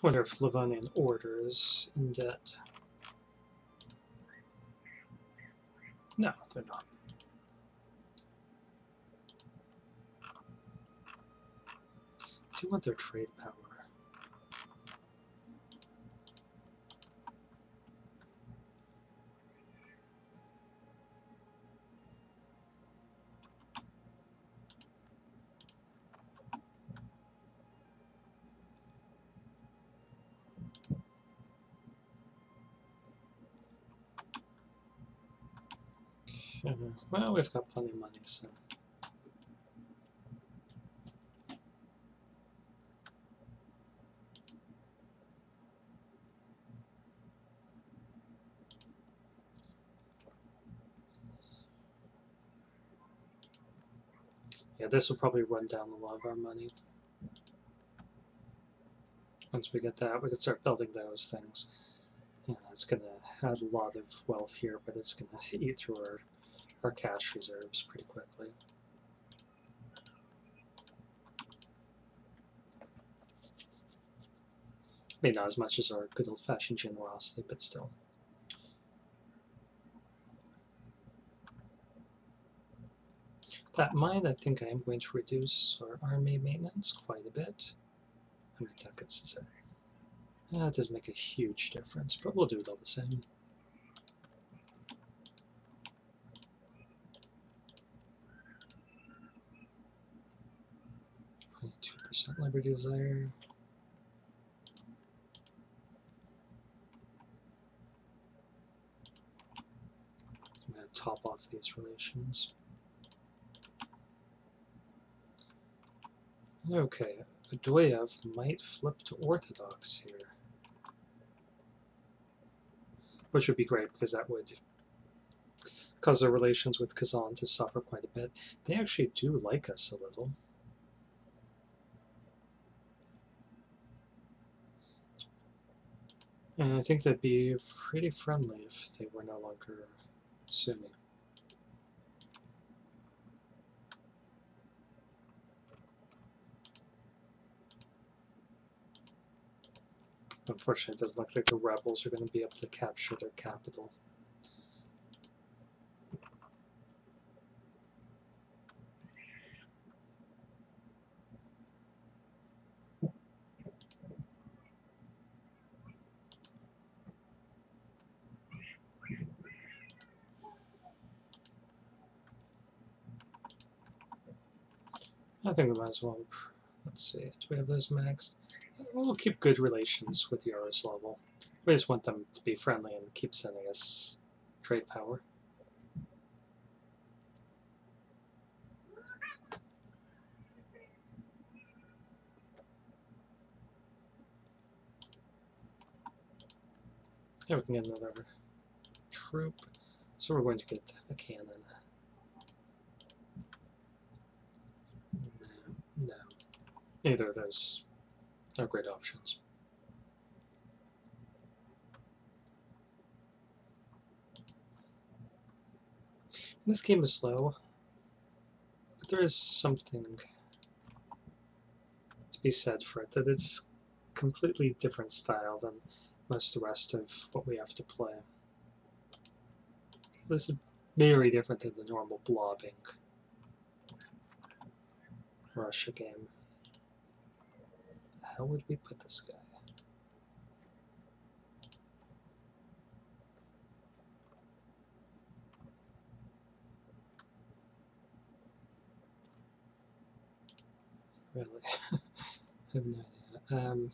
wonder if Livonian Order is in debt. No, they're not. I do want their trade power. Well, we've got plenty of money, so. Yeah, this will probably run down a lot of our money. Once we get that, we can start building those things. Yeah, that's going to add a lot of wealth here, but it's going to eat through our cash reserves pretty quickly. Maybe not as much as our good old-fashioned generosity, but still. That mine, I think I am going to reduce our army maintenance quite a bit. How many ducats is it? That does make a huge difference, but we'll do it all the same. 22% liberty desire. I'm going to top off these relations. Okay, Adoyev might flip to Orthodox here. Which would be great, because that would cause their relations with Kazan to suffer quite a bit. They actually do like us a little. And I think they'd be pretty friendly if they were no longer Sunni. Unfortunately, it doesn't look like the rebels are going to be able to capture their capital. I think we might as well. Let's see, do we have those maxed? We'll keep good relations with Yaroslav. We just want them to be friendly and keep sending us trade power. Yeah, we can get another troop. So we're going to get a cannon. No. Neither of those are great options. This game is slow, but there is something to be said for it, that it's completely different style than most of the rest of what we have to play. This is very different than the normal blobbing Russia game. How would we put this guy? Really? I have no idea.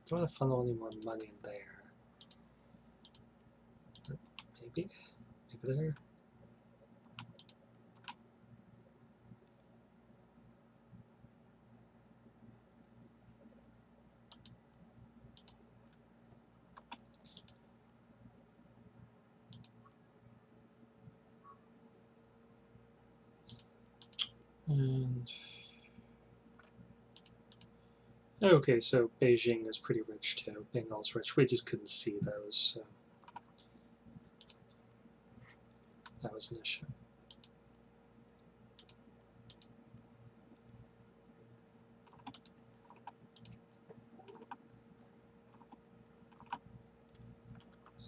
Don't want to funnel any more money in there. Maybe? Maybe there? And okay, so Beijing is pretty rich too. Bengal's rich. We just couldn't see those, so that was an issue.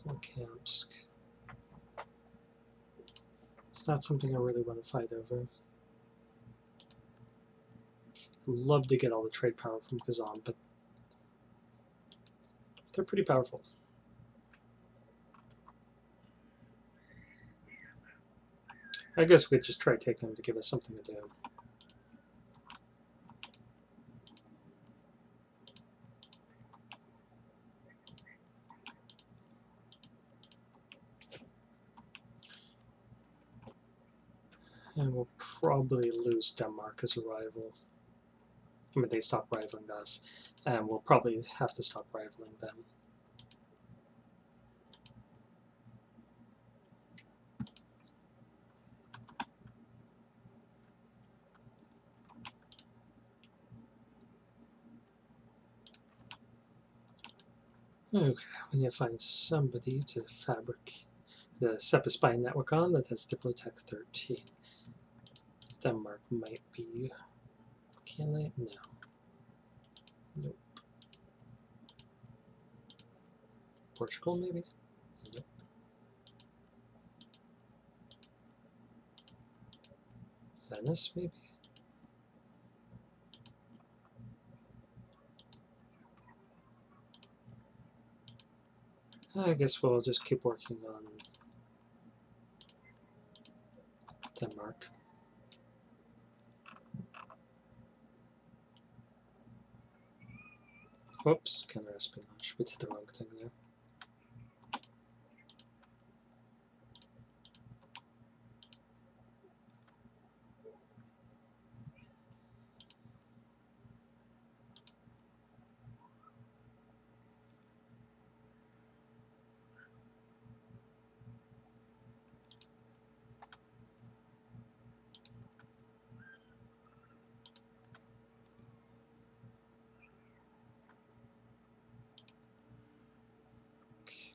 Kamsk. It's not something I really want to fight over. I'd love to get all the trade power from Kazan, but they're pretty powerful. I guess we could just try taking them to give us something to do. And we'll probably lose Denmark as a rival. I mean, they stop rivaling us, and we'll probably have to stop rivaling them. Okay, we need to find somebody to fabricate the SEPA spy network on that has Diplotech 13. Denmark might be. Can they? No. Nope. Portugal, maybe? Nope. Venice, maybe? I guess we'll just keep working on Denmark. Whoops, counter-espionage. We did the wrong thing there.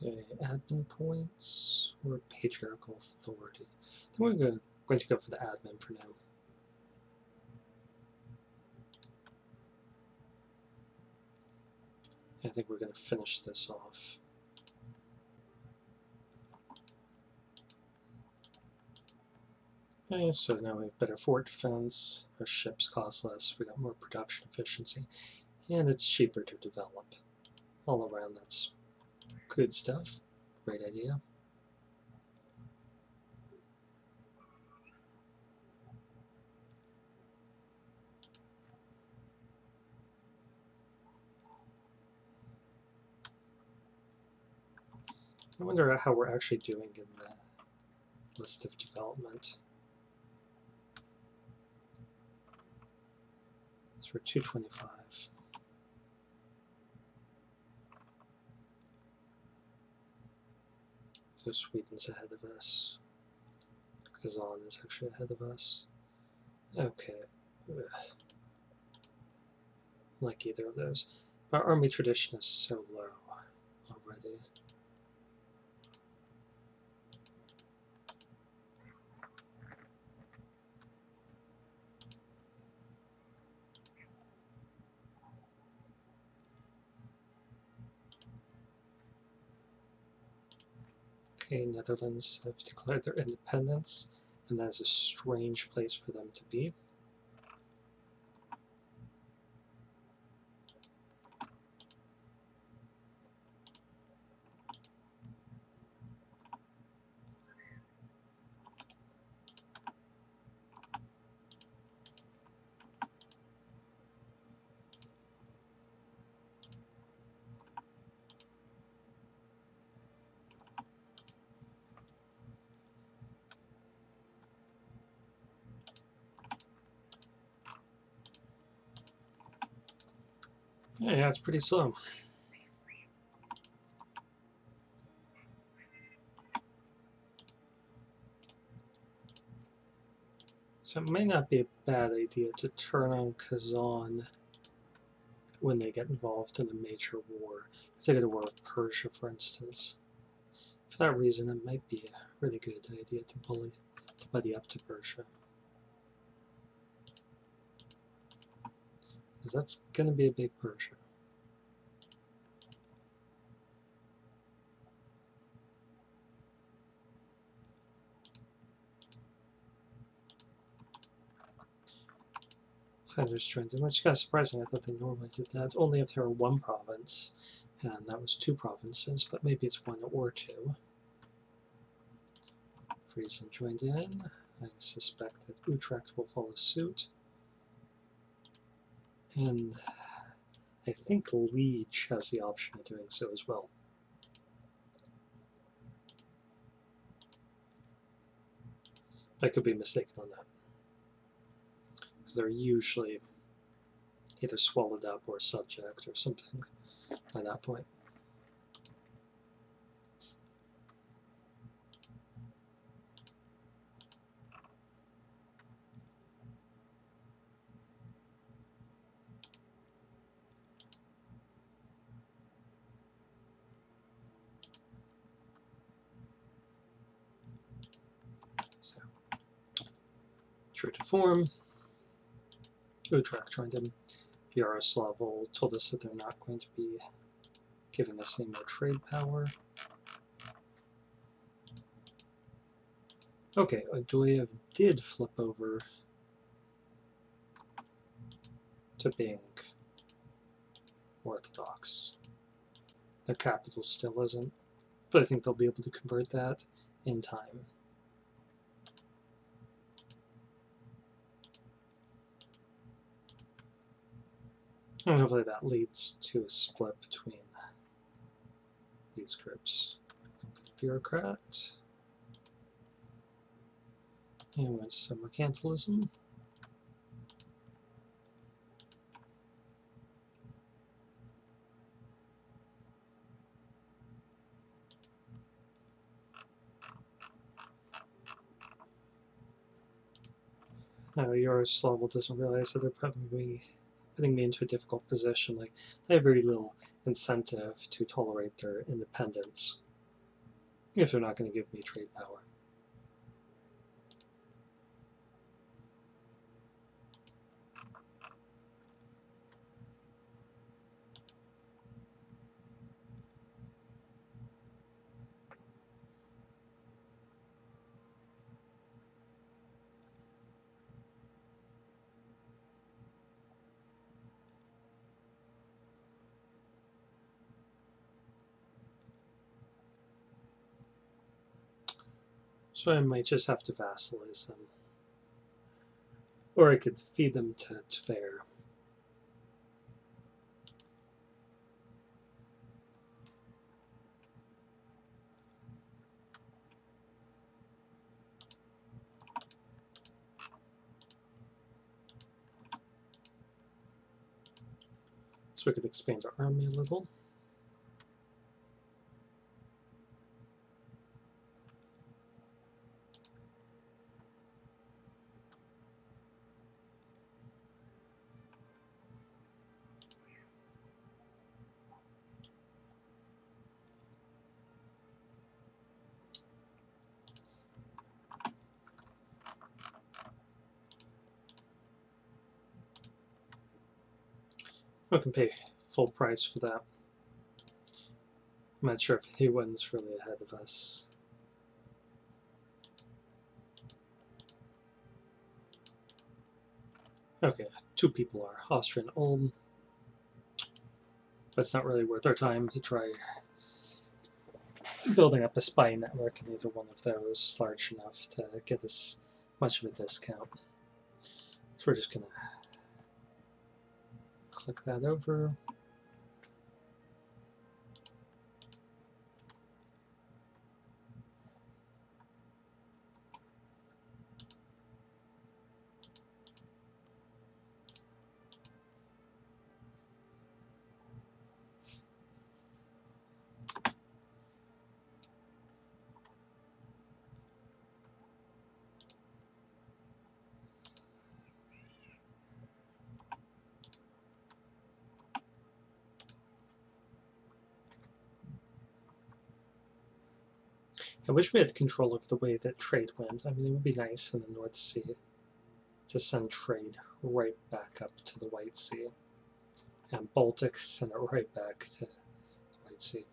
Okay, admin points or patriarchal authority. I think we're going to go for the admin for now. I think we're going to finish this off. Okay, so now we have better fort defense, our ships cost less, we got more production efficiency, and it's cheaper to develop. All around, that's good stuff. Great idea. I wonder how we're actually doing in the list of development. So we're 225. So Sweden's ahead of us. Kazan is actually ahead of us. Okay. Ugh. Like either of those. Our army tradition is so low already. Okay, Netherlands have declared their independence, and that is a strange place for them to be. Yeah, it's pretty slow. So it may not be a bad idea to turn on Kazan when they get involved in a major war. If they go to war with Persia, for instance. For that reason, it might be a really good idea to buddy up to Persia. Because that's going to be a big Persia. Fighters joined in, which is kind of surprising. I thought they normally did that only if there were one province, and that was 2 provinces, but maybe it's 1 or 2. Friesen joined in. I suspect that Utrecht will follow suit. And I think Liege has the option of doing so as well. I could be mistaken on that, because they're usually either swallowed up or subject or something by that point. So, true to form, Utrecht joined in. Yaroslav told us that they're not going to be giving us any more trade power. Okay, Odoyev did flip over to being Orthodox. Their capital still isn't, but I think they'll be able to convert that in time. And hopefully that leads to a split between these groups. For the bureaucrat. And with some mercantilism. Yaroslav doesn't realize that they're putting me into a difficult position. Like, I have very little incentive to tolerate their independence if they're not going to give me trade power. So I might just have to vassalize them. Or I could feed them to Tver. So we could expand our army a little. We can pay full price for that. I'm not sure if anyone's really ahead of us. Okay, 2 people are Austrian Ulm. But it's not really worth our time to try building up a spy network in either one of those large enough to get us much of a discount. So we're just going to click that over. I wish we had control of the way that trade went. I mean, it would be nice in the North Sea to send trade right back up to the White Sea. And Baltics send it right back to the White Sea.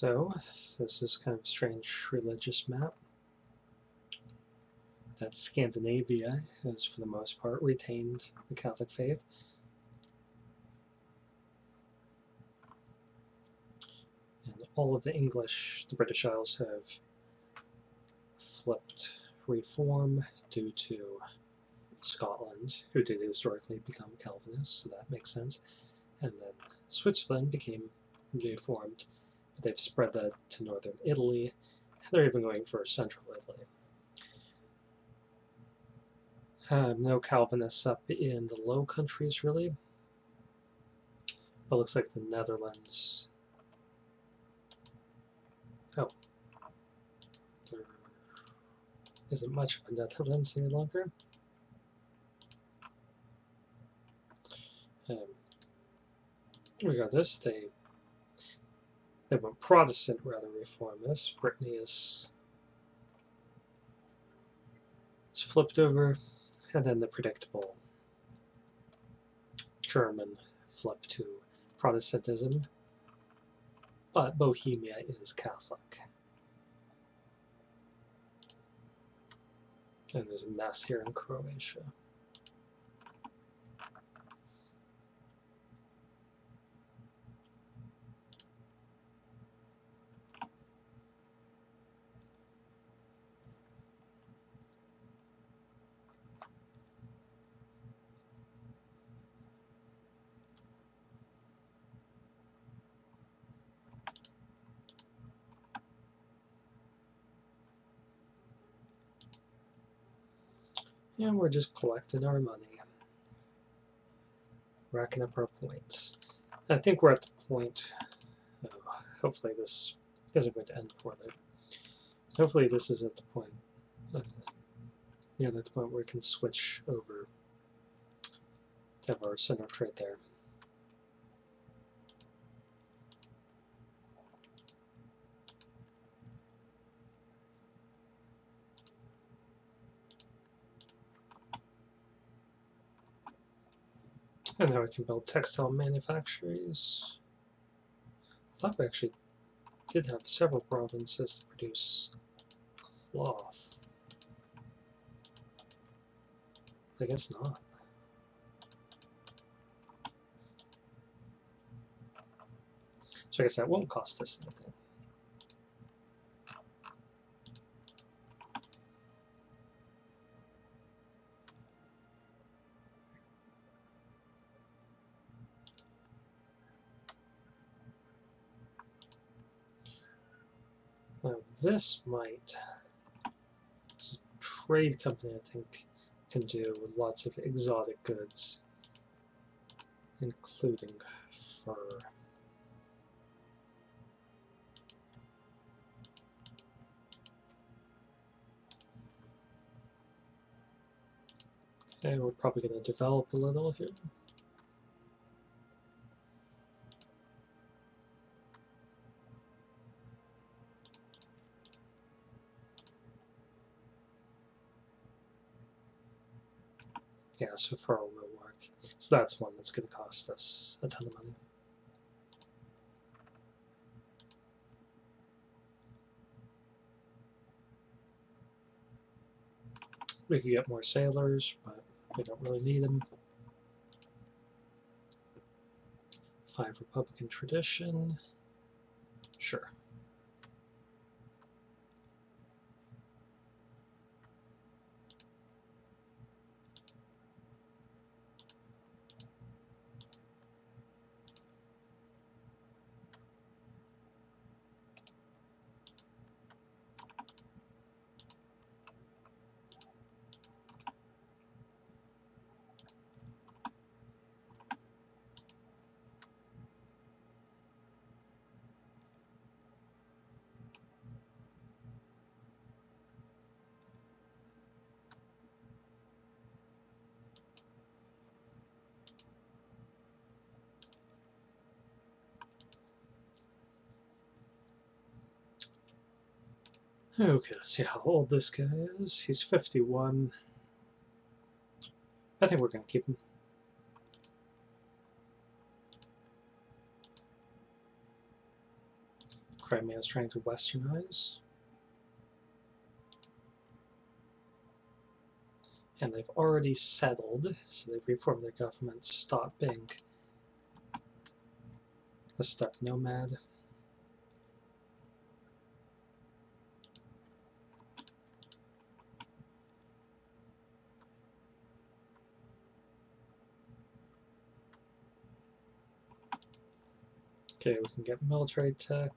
So, this is kind of a strange religious map. That Scandinavia has, for the most part, retained the Catholic faith. And all of the British Isles have flipped reform due to Scotland, who did historically become Calvinists, so that makes sense. And then Switzerland became reformed, but they've spread that to northern Italy. They're even going for central Italy. No Calvinists up in the Low Countries, really. But it looks like the Netherlands. Oh. There isn't much of a Netherlands any longer. Regardless, they went Protestant rather reformist. Brittany is flipped over, and then the predictable German flip to Protestantism, but Bohemia is Catholic. And there's a mess here in Croatia. And we're just collecting our money, racking up our points. I think we're at the point, hopefully this isn't going to end poorly. Hopefully this is at the point, near that point where we can switch over to have our center of trade there. And now we can build textile manufactories. I thought we actually did have several provinces to produce cloth. I guess not. So I guess that won't cost us anything. Now this might, it's a trade company I think can do with lots of exotic goods, including fur. Okay, we're probably going to develop a little here. Yeah, so fur will work. So that's one that's going to cost us a ton of money. We could get more sailors, but we don't really need them. 5 Republican tradition. Sure. Okay, let's see how old this guy is. He's 51. I think we're going to keep him. Crimea is trying to westernize. And they've already settled, so they've reformed their government, stopped being a steppe nomad. Okay, we can get military tech.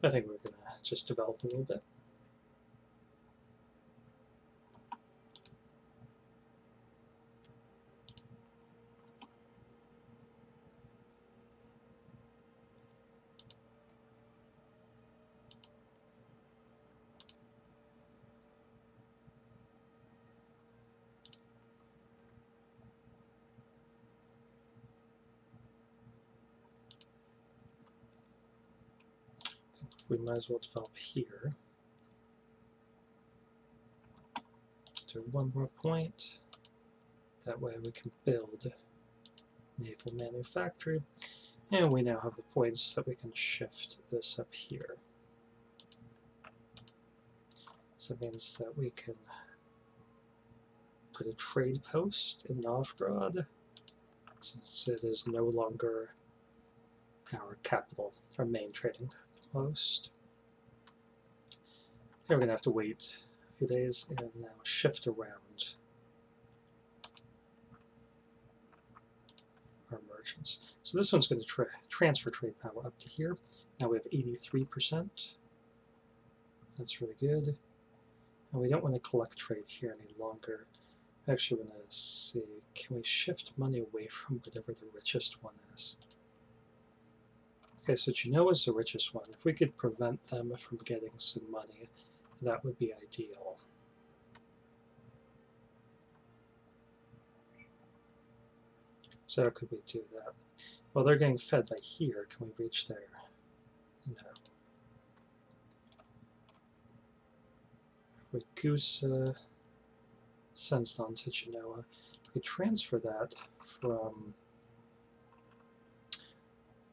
I think we're gonna just develop a little bit. We might as well develop here. Do one more point. That way we can build naval manufacturing. And we now have the points that we can shift this up here. So it means that we can put a trade post in Novgorod, since it is no longer our capital, our main trading post. Here we're going to have to wait a few days and now shift around our merchants. So this one's going to transfer trade power up to here. Now we have 83%. That's really good. And we don't want to collect trade here any longer. I actually want to see, can we shift money away from whatever the richest one is? Okay, so Genoa is the richest one. If we could prevent them from getting some money, that would be ideal. So how could we do that? Well, they're getting fed by here. Can we reach there? No. Ragusa sends on to Genoa. We transfer that from,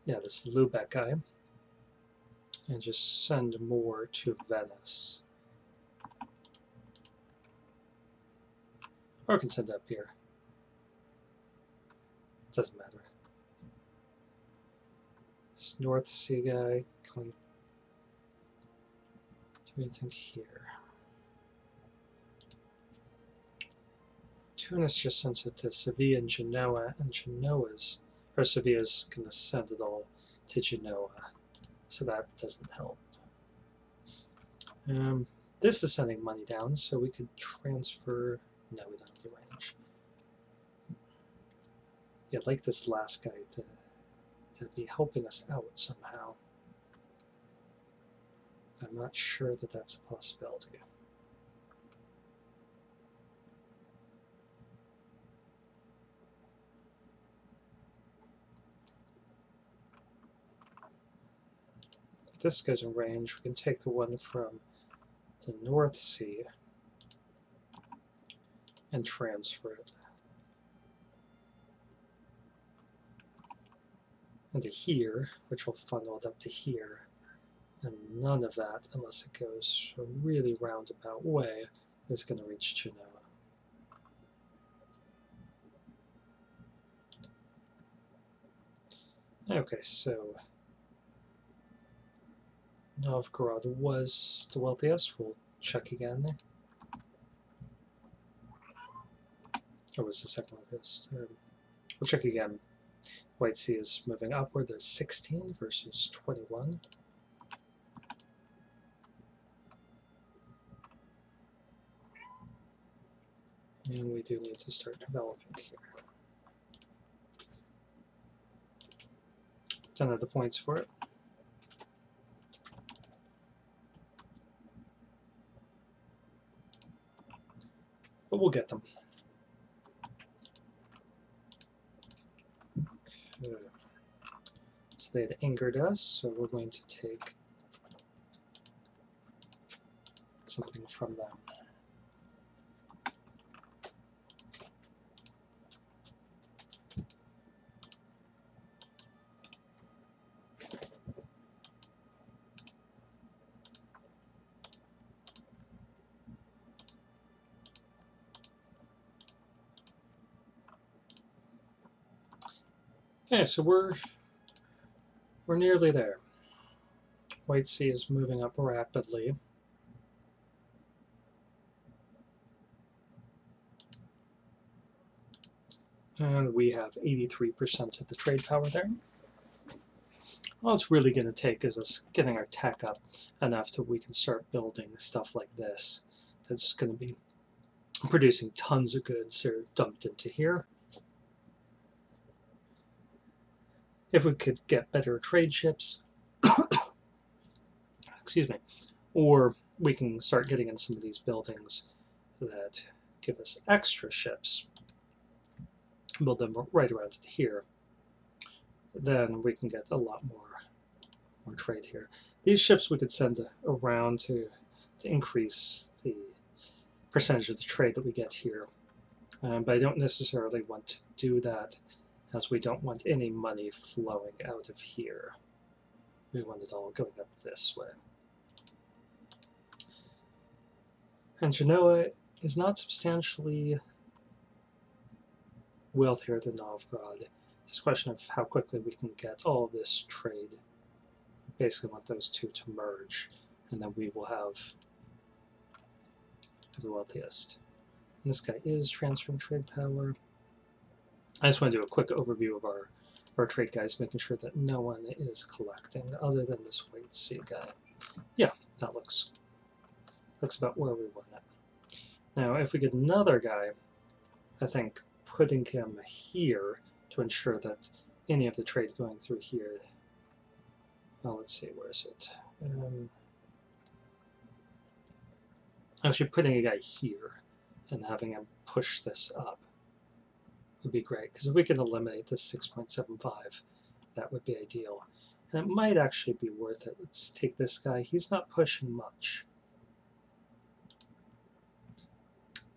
yeah, this Lubeck guy, and just send more to Venice. Or we can send it up here. Doesn't matter. This North Sea guy, can we do anything here? Tunis just sends it to Sevilla and Genoa, and Sevilla's going to send it all to Genoa, so that doesn't help. This is sending money down, so we could transfer. No, we don't have the range. Yeah, I'd like this last guy to be helping us out somehow. I'm not sure that that's a possibility. If this guy's in range, we can take the one from the North Sea and transfer it into here, which will funnel it up to here, and none of that, unless it goes a really roundabout way, is going to reach Genoa. Okay, so Novgorod was the wealthiest. We'll check again. Or was the second wealthiest? We'll check again. White Sea is moving upward. There's 16 versus 21. And we do need to start developing here. Don't have the points for it. But we'll get them. Okay. So they had angered us, so we're going to take something from them. Okay, so we're nearly there. White Sea is moving up rapidly. And we have 83% of the trade power there. All it's really going to take is us getting our tech up enough that we can start building stuff like this. That's going to be producing tons of goods that are dumped into here. If we could get better trade ships, excuse me, or we can start getting in some of these buildings that give us extra ships, build them right around here, then we can get a lot more trade here. These ships we could send around to increase the percentage of the trade that we get here. But I don't necessarily want to do that, as we don't want any money flowing out of here. We want it all going up this way. And Genoa is not substantially wealthier than Novgorod. It's a question of how quickly we can get all of this trade. We basically want those two to merge, and then we will have the wealthiest. And this guy is transferring trade power. I just want to do a quick overview of our trade guys, making sure that no one is collecting other than this White Sea guy. Yeah, that looks about where we want it. Now, if we get another guy, I think putting him here to ensure that any of the trade going through here, well, let's see, where is it? Actually, putting a guy here and having him push this up would be great, because if we can eliminate this 6.75, that would be ideal. And it might actually be worth it. Let's take this guy. He's not pushing much.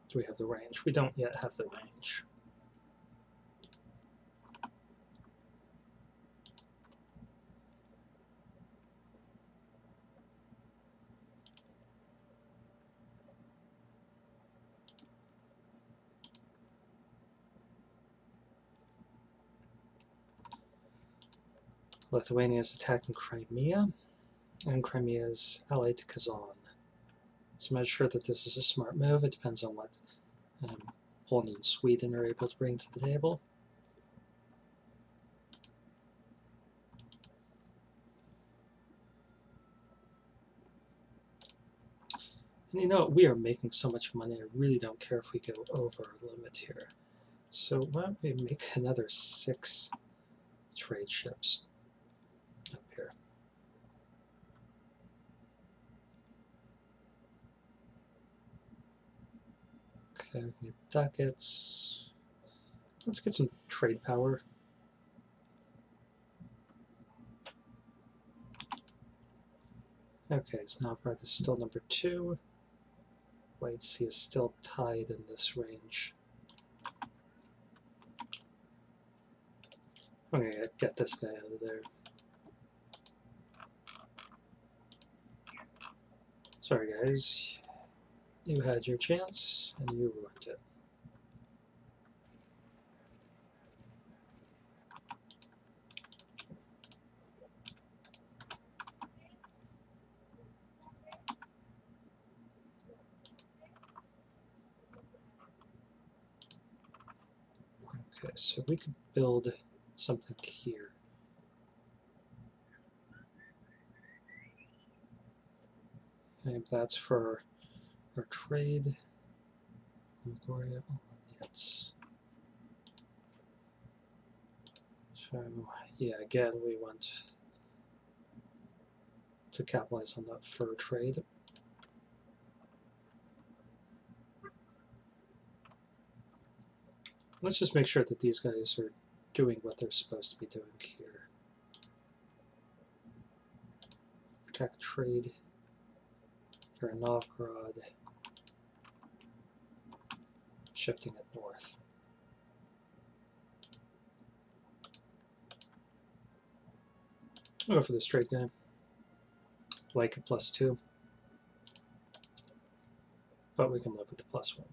Do we have the range? We don't yet have the range. Lithuania is attacking Crimea, and Crimea is allied to Kazan. So I'm not sure that this is a smart move. It depends on what Poland and Sweden are able to bring to the table. And you know what? We are making so much money, I really don't care if we go over our limit here. So why don't we make another 6 trade ships up here. Okay, we can get ducats. Let's get some trade power. Okay, so Novgorod is still number 2. White Sea is still tied in this range. I'm going to get this guy out of there. Sorry guys, you had your chance and you ruined it. Okay, so we could build something here. And that's for our trade. Novgorod, yes. So yeah, again, we want to capitalize on that fur trade. Let's just make sure that these guys are doing what they're supposed to be doing here. protect trade here in Novgorod, shifting it north. I'll go for the straight guy. Like a +2. But we can live with the +1.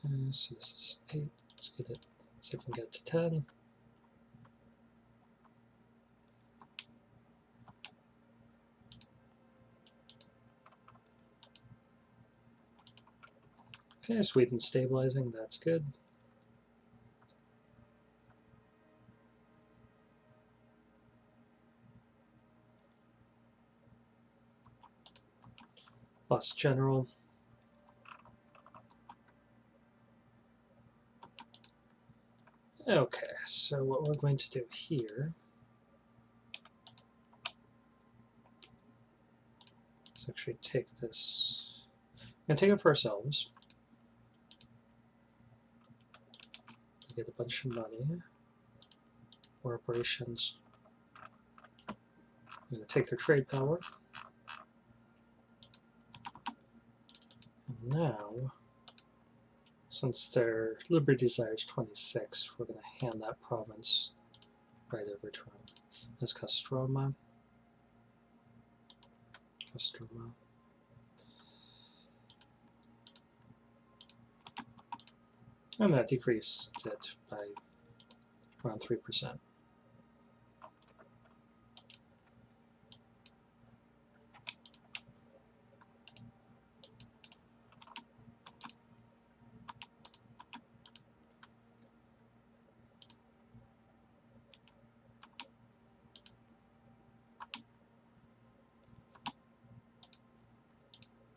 Okay, so this is 8. Let's get it. See if we can get to 10. Okay, Sweden stabilizing. That's good. Plus general. Okay, so what we're going to do here is actually take this. We're going to take it for ourselves. Get a bunch of money. More operations. We're going to take their trade power. And now, since their liberty desire is 26, we're going to hand that province right over to them. That's Kostroma. And that decreased it by around 3%.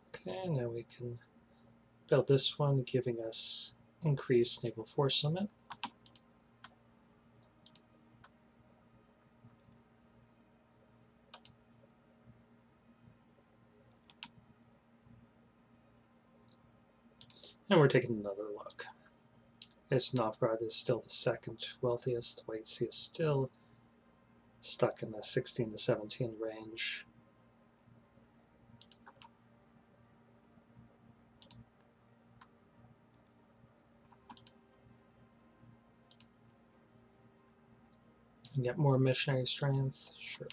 Okay, now we can build this one, giving us increased naval force limit. And we're taking another look. This Novgorod is still the second wealthiest. The White Sea is still stuck in the 16 to 17 range. And get more missionary strength, sure.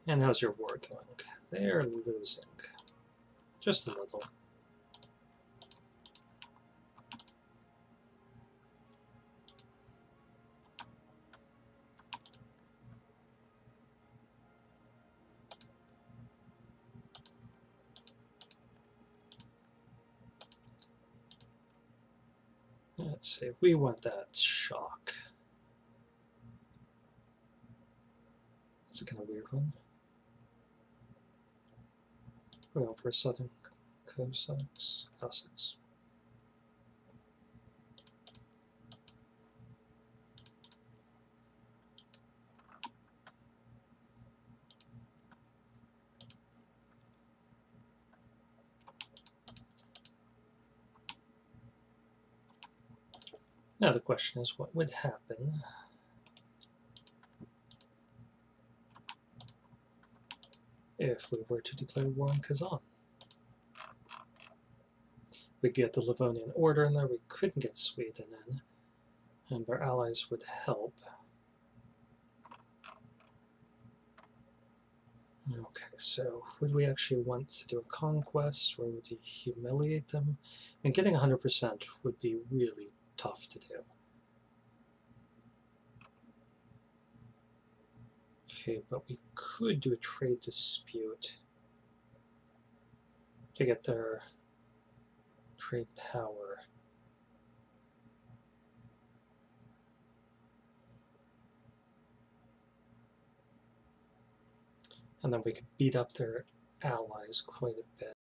And how's your war going? They're losing. Just a little. Let's see, we want that shock. That's a kind of weird one. We're going for Southern Cossacks. Now the question is, what would happen if we were to declare war on Kazan? We get the Livonian Order in there, we couldn't get Sweden in, and our allies would help. Okay, so would we actually want to do a conquest, or would we humiliate them? And getting 100% would be really tough to do. Okay, but we could do a trade dispute to get their trade power. And then we could beat up their allies quite a bit.